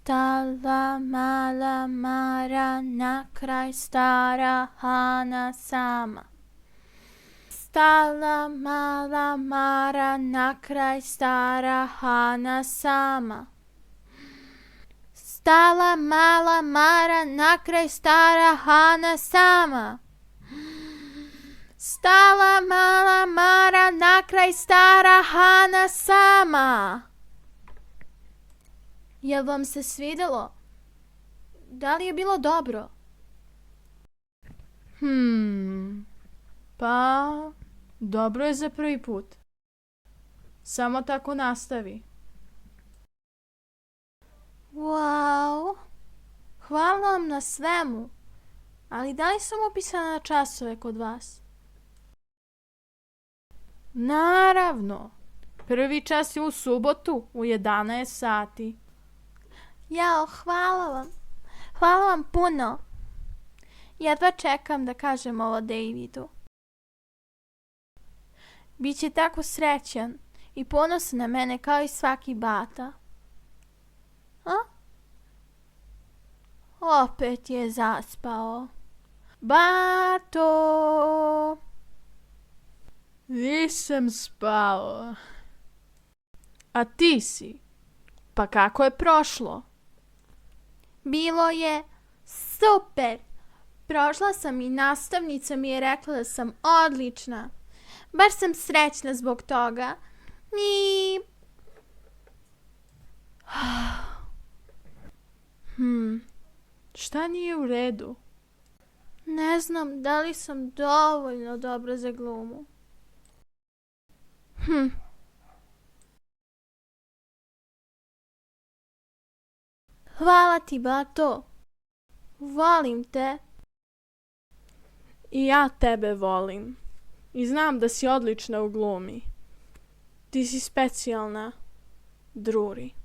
Stala mala Mara na kraj stara Hana sama. Stala mala Mara na kraj stara Hana sama. Stala mala Mara na kraj stara Hana sama. Stala mala Mara na kraj stara Hana sama. Jel vam se svidelo? Da li je bilo dobro? Pa, dobro je za prvi put. Samo tako nastavi. Wow! Hvala vam na svemu. Ali da li sam upisana na časove kod vas? Naravno. Prvi čas je u subotu u 11 sati. Jao, hvala vam. Hvala vam puno. Jedva čekam da kažem ovo Davidu. Biće tako srećan i ponosan na mene kao i svaki bata. A? Opet je zaspao. Bato! Nisam spao. A ti si? Pa kako je prošlo? Bilo je super. Prošla sam i nastavnica mi je rekla da sam odlična. Baš sam srećna zbog toga. I... Šta nije u redu? Ne znam da li sam dovoljno dobra za glumu. Hvala ti, Bato. Volim te. I ja tebe volim. I znam da si odlična u glumi. Ti si specijalna, Druri.